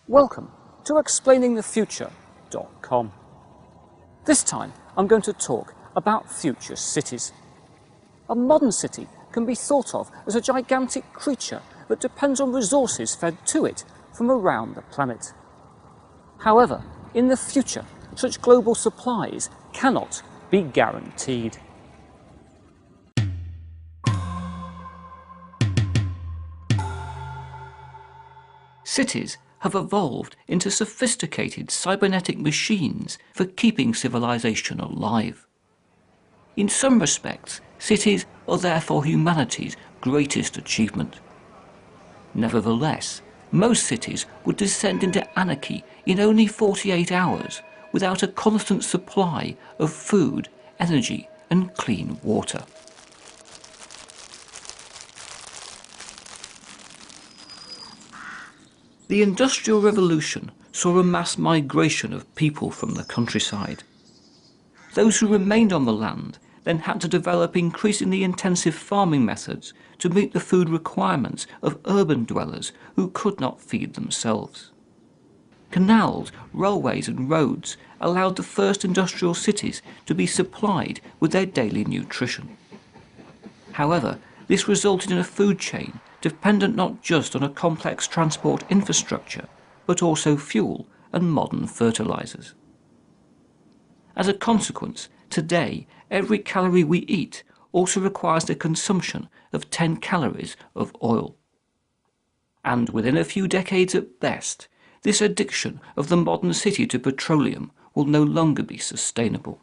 Welcome to explainingthefuture.com. This time I'm going to talk about future cities. A modern city can be thought of as a gigantic creature that depends on resources fed to it from around the planet. However, in the future, such global supplies cannot be guaranteed. Cities have evolved into sophisticated cybernetic machines for keeping civilization alive. In some respects, cities are therefore humanity's greatest achievement. Nevertheless, most cities would descend into anarchy in only 48 hours without a constant supply of food, energy and clean water. The Industrial Revolution saw a mass migration of people from the countryside. Those who remained on the land then had to develop increasingly intensive farming methods to meet the food requirements of urban dwellers who could not feed themselves. Canals, railways and roads allowed the first industrial cities to be supplied with their daily nutrition. However, this resulted in a food chain dependent not just on a complex transport infrastructure, but also fuel and modern fertilizers. As a consequence, today every calorie we eat also requires the consumption of 10 calories of oil. And within a few decades at best, this addiction of the modern city to petroleum will no longer be sustainable.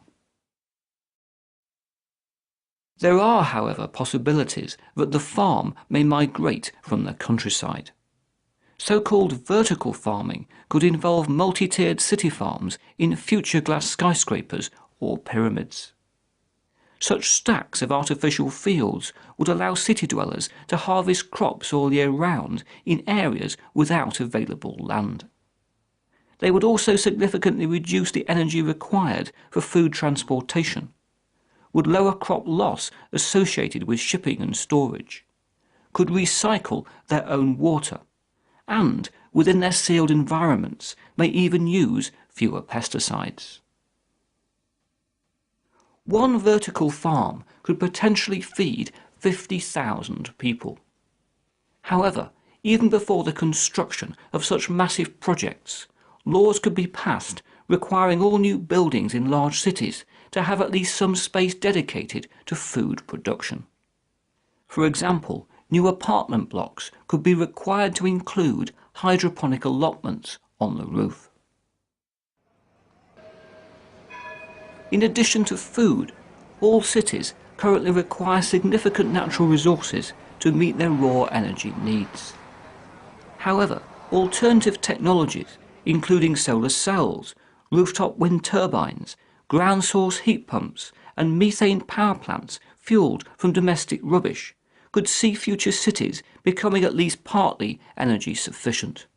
There are, however, possibilities that the farm may migrate from the countryside. So-called vertical farming could involve multi-tiered city farms in future glass skyscrapers or pyramids. Such stacks of artificial fields would allow city dwellers to harvest crops all year round in areas without available land. They would also significantly reduce the energy required for food transportation, would lower crop loss associated with shipping and storage, could recycle their own water, and, within their sealed environments, may even use fewer pesticides. One vertical farm could potentially feed 50,000 people. However, even before the construction of such massive projects, laws could be passed requiring all new buildings in large cities to have at least some space dedicated to food production. For example, new apartment blocks could be required to include hydroponic allotments on the roof. In addition to food, all cities currently require significant natural resources to meet their raw energy needs. However, alternative technologies, including solar cells, rooftop wind turbines, ground source heat pumps and methane power plants fuelled from domestic rubbish could see future cities becoming at least partly energy sufficient.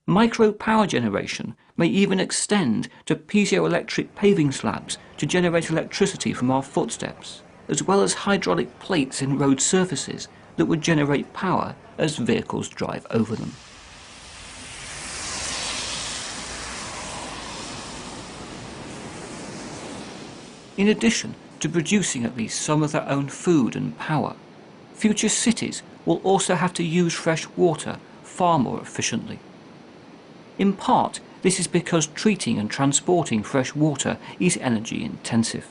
Micro power generation may even extend to piezoelectric paving slabs to generate electricity from our footsteps, as well as hydraulic plates in road surfaces that would generate power as vehicles drive over them. In addition to producing at least some of their own food and power, future cities will also have to use fresh water far more efficiently. In part, this is because treating and transporting fresh water is energy intensive.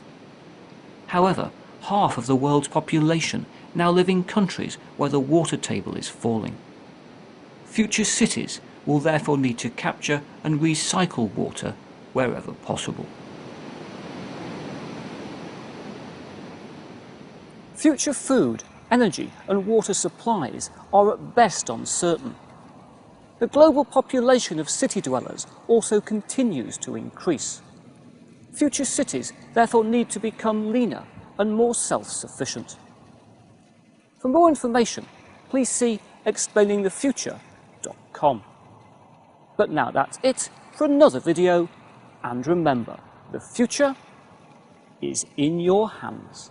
However, half of the world's population now live in countries where the water table is falling. Future cities will therefore need to capture and recycle water wherever possible. Future food, energy and water supplies are at best uncertain. The global population of city dwellers also continues to increase. Future cities therefore need to become leaner and more self-sufficient. For more information, please see explainingthefuture.com. But now that's it for another video, and remember, the future is in your hands.